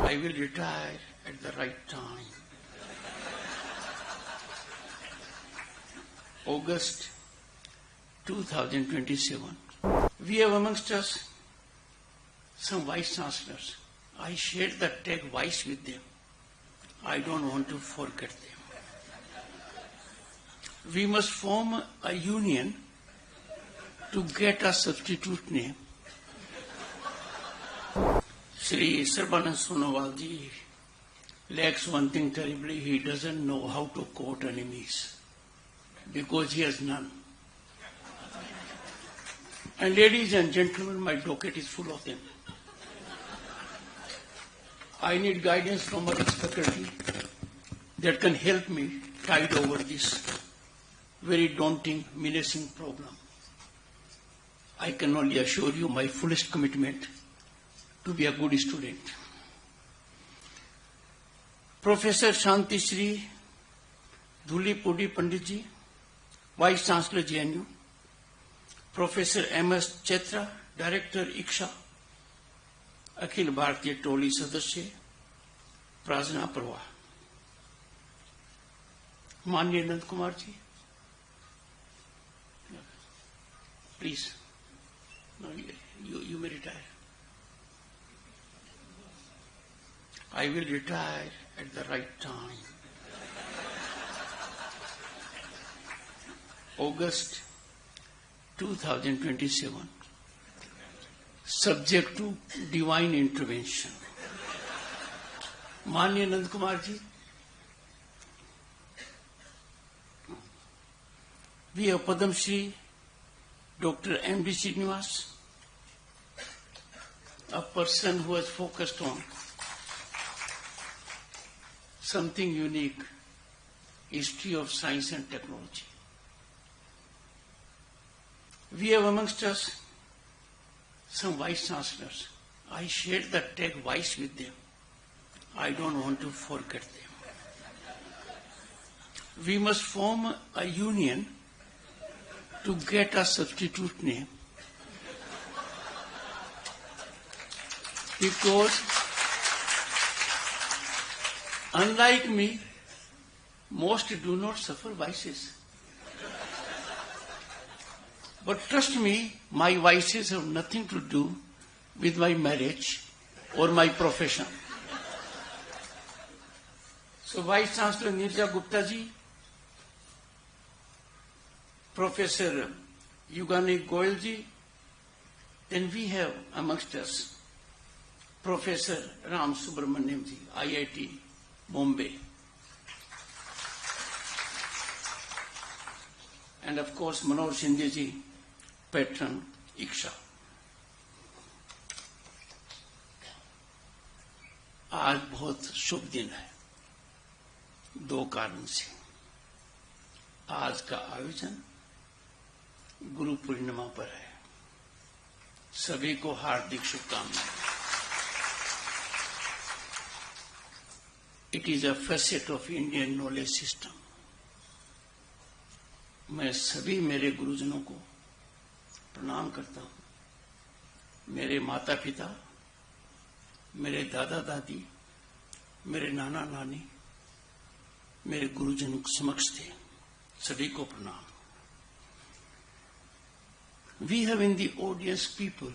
I will retire at the right time. August 2027. We have amongst us some vice chancellors. I shared the tag vice with them. I don't want to forget them. We must form a union to get a substitute name. Sri Sarbanand Sonowal ji lacks one thing terribly. He doesn't know how to quote enemies because he has none. And ladies and gentlemen, my docket is full of them. I need guidance from our ex-faculty that can help me tide over this very daunting, menacing problem. I can only assure you my fullest commitment to be a good student. Professor Shanti Shri Droupadi Panditji, Vice Chancellor JNU, Professor M.S. Chetra, Director ICSA, Akhil Bharatiya टोली सदस्य प्रार्थना प्रवाह, माननीय Nand Kumar ji, please you may retire. I will retire at the right time. August 2027. Subject to divine intervention. माननीय Nand Kumar ji, we have Padam Shri Dr. M.D. Srinivas, a person who has focused on something unique, history of science and technology. We have amongst us some vice chancellors. I shared the tag vice with them. I don't want to forget them. We must form a union to get a substitute name. Because unlike me, most do not suffer vices. But trust me, my vices have nothing to do with my marriage or my profession. So Vice Chancellor Nirja Gupta ji, Professor Yugani Goyal ji, then we have amongst us Professor Ram Subramaniam ji, IIT, Bombay. And of course Manoj Shinde ji, Patron ICSA. आज बहुत शुभ दिन है, दो कारण से। आज का आयोजन गुरु पूर्णिमा पर है। सभी को हार्दिक शुभकामनाएं। It is a facet of Indian knowledge system. मैं सभी मेरे गुरुजनों को प्रणाम करता हूं। मेरे माता पिता, मेरे दादा दादी, मेरे नाना नानी, मेरे गुरुजन समक्ष थे, सभी को प्रणाम। We have in the audience people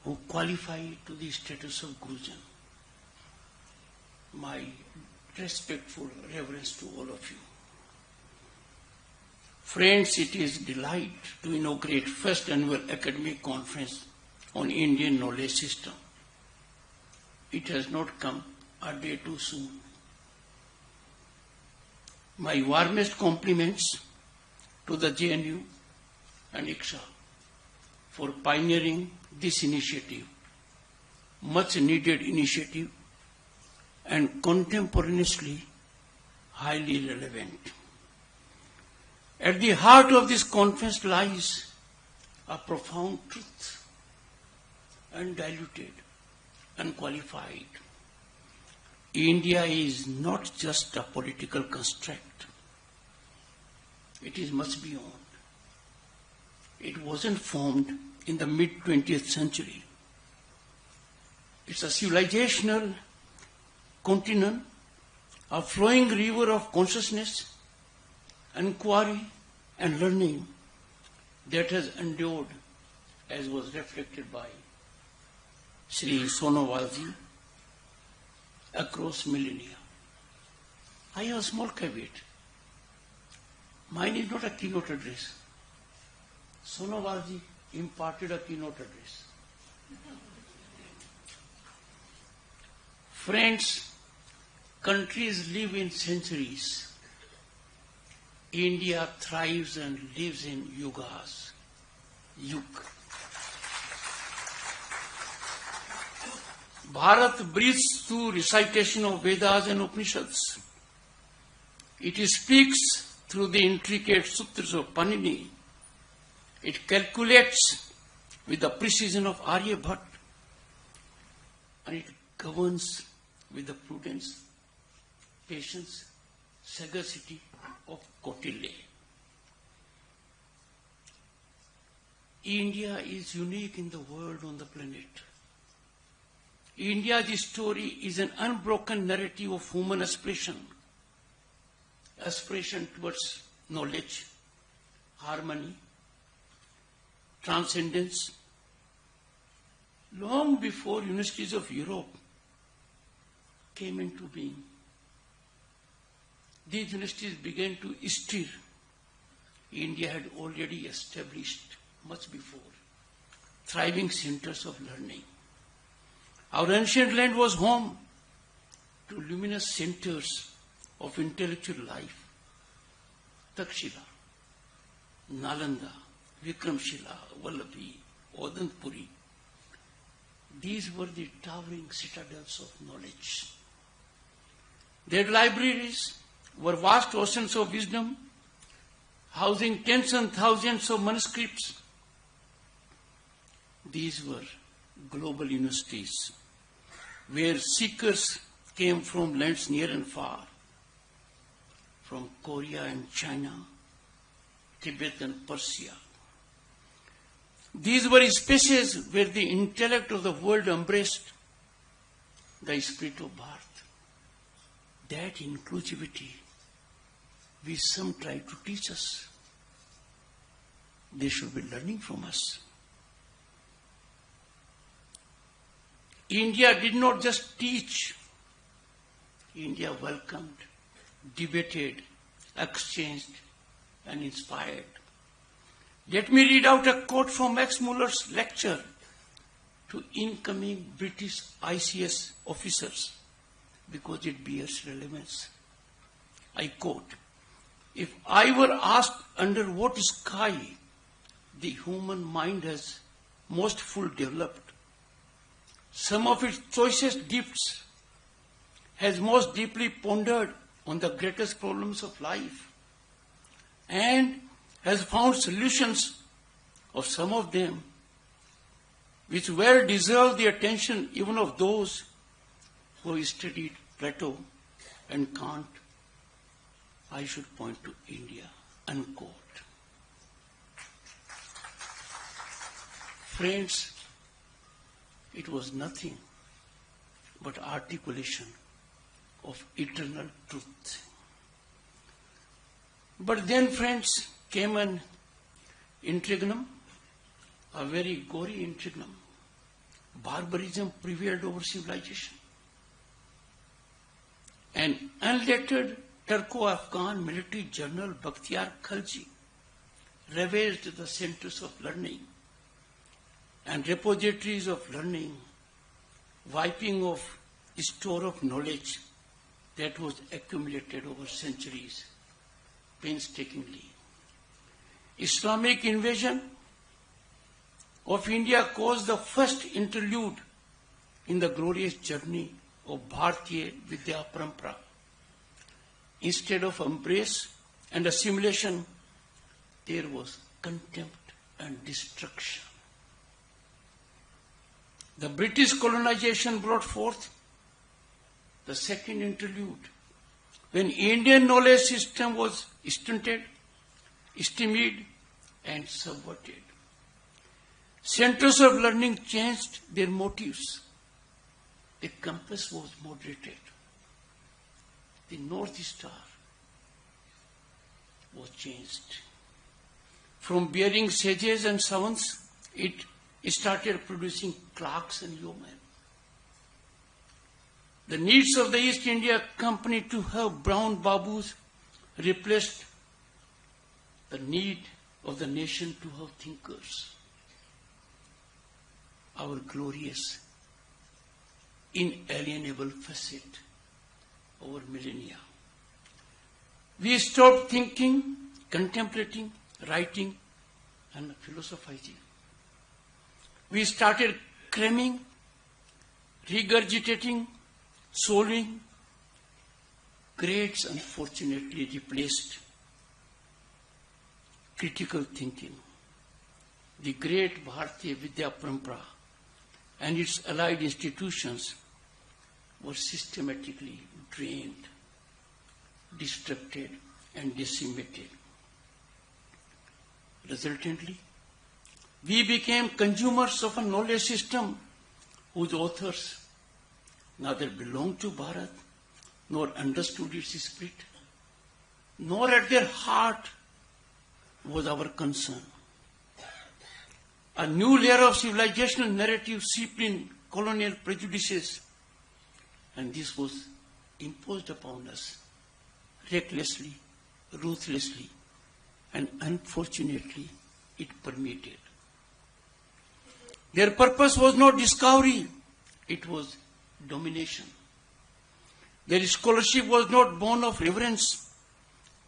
who qualify to the status of Gurujan. My respectful reverence to all of you. Friends, it is a delight to inaugurate first annual academic conference on Indian knowledge system. It has not come a day too soon. My warmest compliments to the JNU and ICSA for pioneering this initiative, much needed initiative and contemporaneously highly relevant. At the heart of this conference lies a profound truth, undiluted, unqualified. India is not just a political construct. It is much beyond. It wasn't formed in the mid-20th century. It's a civilizational continent, a flowing river of consciousness, inquiry, and learning that has endured, as was reflected by Sri Sonowalji, across millennia. I have a small caveat. Mine is not a keynote address. Sonowalji imparted a keynote address. Friends, countries live in centuries. India thrives and lives in yugas. Yug. Bharat breathes through recitation of Vedas and Upanishads. It speaks through the intricate sutras of Panini. It calculates with the precision of Aryabhat, and it governs with the prudence, patience, sagacity of Kautilya. India is unique in the world, on the planet. India's story is an unbroken narrative of human aspiration towards knowledge, harmony, transcendence. Long before universities of Europe came into being, these universities began to stir. India had already established, much before, thriving centers of learning. Our ancient land was home to luminous centers of intellectual life. Takshila, Nalanda, Vikramshila, Vallabhi, Odantpuri. These were the towering citadels of knowledge. Their libraries were vast oceans of wisdom, housing tens and thousands of manuscripts. These were global universities where seekers came from lands near and far, from Korea and China, Tibet and Persia. These were spaces where the intellect of the world embraced the spirit of Bharat. That inclusivity which some try to teach us, they should be learning from us. India did not just teach. India welcomed, debated, exchanged, and inspired. Let me read out a quote from Max Muller's lecture to incoming British ICS officers, because it bears relevance. I quote, "If I were asked under what sky the human mind has most full developed, some of its choicest gifts has most deeply pondered on the greatest problems of life, and has found solutions of some of them which well deserve the attention even of those who studied Plato and Kant, I should point to India," unquote. Friends, it was nothing but articulation of eternal truth. But then, friends, came an interregnum, a very gory interregnum. Barbarism prevailed over civilization. An unlettered Turco-Afghan military general, Bakhtiar Khalji, ravaged the centers of learning and repositories of learning, wiping off a store of knowledge that was accumulated over centuries painstakingly. Islamic invasion of India caused the first interlude in the glorious journey of Bharatiya Vidya Parampara. Instead of embrace and assimilation, there was contempt and destruction. The British colonization brought forth the second interlude, when Indian knowledge system was stunted, stymied, and subverted. Centers of learning changed their motives. the compass was moderated. The North Star was changed. From bearing sages and savants, it started producing clerks and yeomen. The needs of the East India Company to have brown babus replaced the need of the nation to have thinkers. Our glorious, inalienable facet over millennia. We stopped thinking, contemplating, writing, and philosophizing. We started cramming, regurgitating, solving. Grades unfortunately replaced critical thinking. The great Bharatiya Vidya Parampara and its allied institutions were systematically drained, destructed, and decimated. Resultantly, we became consumers of a knowledge system whose authors neither belonged to Bharat, nor understood its spirit, nor at their heart was our concern. A new layer of civilizational narrative seeped in colonial prejudices, and this was imposed upon us recklessly, ruthlessly, and unfortunately it permeated. Their purpose was not discovery, it was domination. Their scholarship was not born of reverence,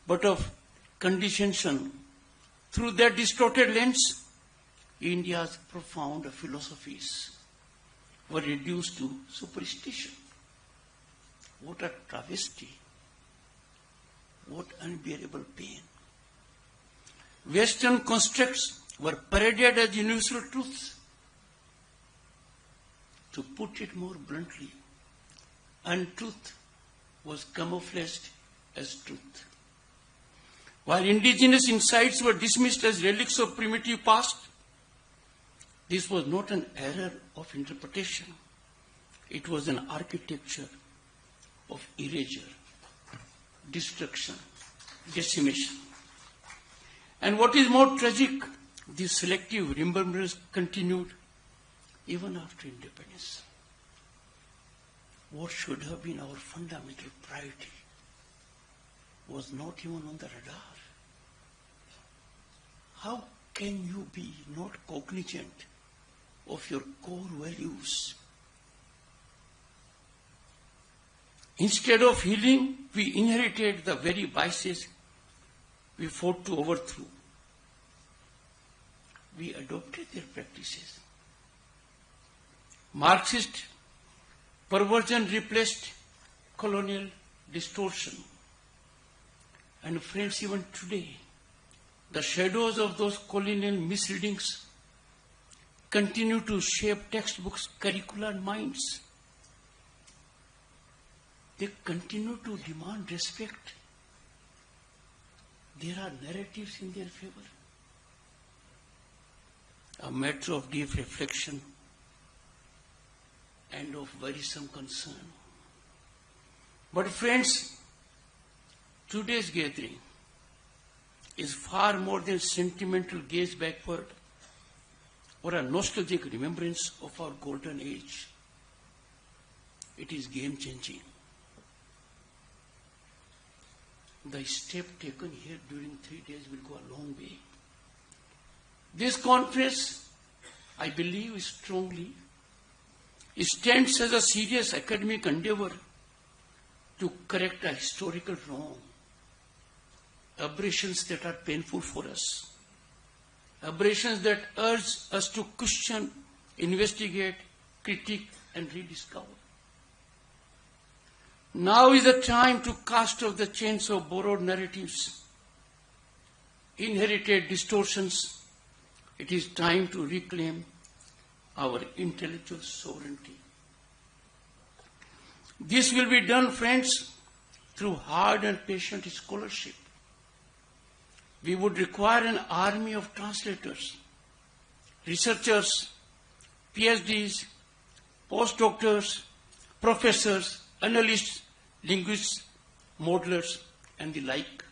but of condescension. Through that distorted lens, India's profound philosophies were reduced to superstition. What a travesty! What unbearable pain! Western constructs were paraded as universal truths. To put it more bluntly, untruth was camouflaged as truth. While indigenous insights were dismissed as relics of primitive past, this was not an error of interpretation. It was an architecture of erasure, destruction, decimation. And what is more tragic, this selective remembrance continued even after independence. What should have been our fundamental priority was not even on the radar. How can you be not cognizant of your core values? Instead of healing, we inherited the very vices we fought to overthrow. We adopted their practices. Marxist perversion replaced colonial distortion. And friends, even today, the shadows of those colonial misreadings continue to shape textbooks, curricula, and minds. They continue to demand respect. There are narratives in their favor. A matter of deep reflection and of worrisome concern. But friends, today's gathering is far more than sentimental gaze backward or a nostalgic remembrance of our golden age. It is game-changing. The step taken here during 3 days will go a long way. This conference, I believe strongly, stands as a serious academic endeavor to correct a historical wrong, aberrations that are painful for us, aberrations that urge us to question, investigate, critique, and rediscover. Now is the time to cast off the chains of borrowed narratives, inherited distortions. It is time to reclaim our intellectual sovereignty. This will be done, friends, through hard and patient scholarship. We would require an army of translators, researchers, PhDs, postdoctors, professors, analysts, linguists, modelers, and the like.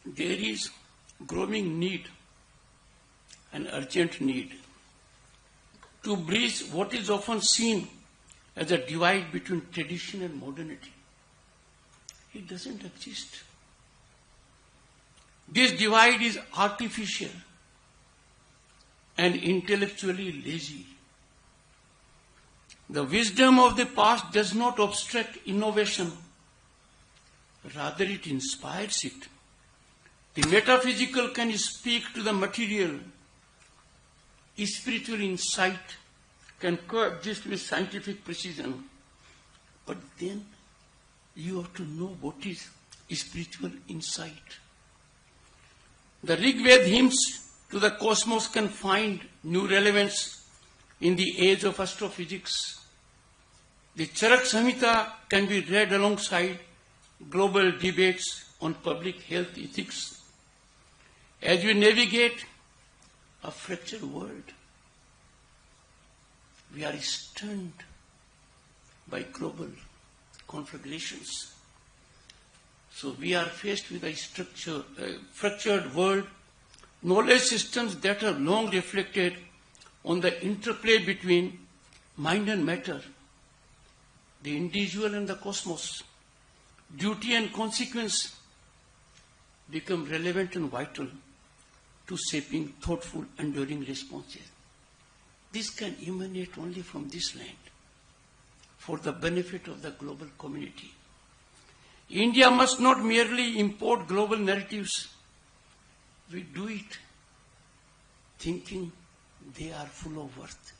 There is growing need, an urgent need, to bridge what is often seen as a divide between tradition and modernity. It doesn't exist. This divide is artificial and intellectually lazy. The wisdom of the past does not obstruct innovation, rather it inspires it. The metaphysical can speak to the material. Spiritual insight can coexist with scientific precision. But then you have to know what is spiritual insight. The Rig Veda hymns to the cosmos can find new relevance in the age of astrophysics. The Charak Samhita can be read alongside global debates on public health ethics. As we navigate a fractured world, we are stunned by global conflagrations. So we are faced with a fractured world, knowledge systems that have long reflected on the interplay between mind and matter, the individual and the cosmos. Duty and consequence become relevant and vital to shaping thoughtful, enduring responses. This can emanate only from this land for the benefit of the global community. India must not merely import global narratives. We do it thinking they are full of worth.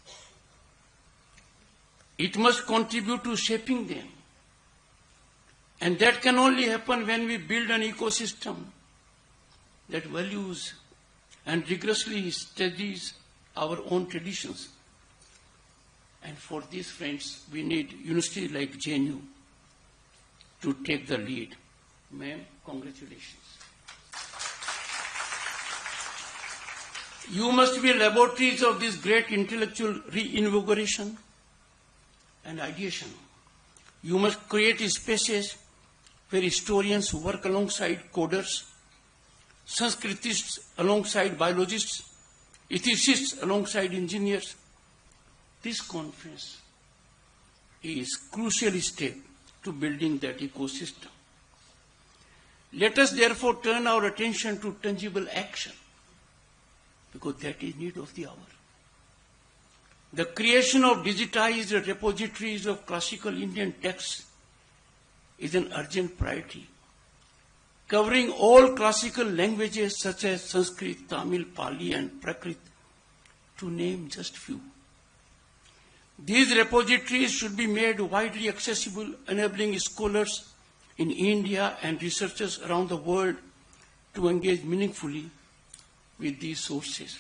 It must contribute to shaping them. And that can only happen when we build an ecosystem that values and rigorously studies our own traditions. And for this, friends, we need universities like JNU to take the lead. Ma'am, congratulations. You must be laboratories of this great intellectual reinvigoration and ideation. You must create spaces where historians work alongside coders, Sanskritists alongside biologists, ethicists alongside engineers. This conference is a crucial step to building that ecosystem. Let us therefore turn our attention to tangible action, because that is need of the hour. The creation of digitized repositories of classical Indian texts is an urgent priority, covering all classical languages such as Sanskrit, Tamil, Pali, and Prakrit, to name just few. These repositories should be made widely accessible, enabling scholars in India and researchers around the world to engage meaningfully with these sources.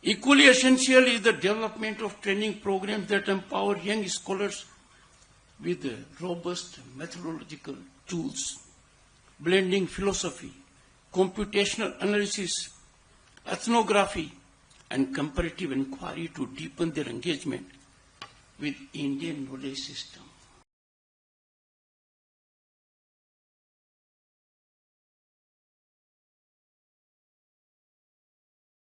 Equally essential is the development of training programs that empower young scholars with robust methodological tools, blending philosophy, computational analysis, ethnography, and comparative inquiry to deepen their engagement with Indian knowledge system.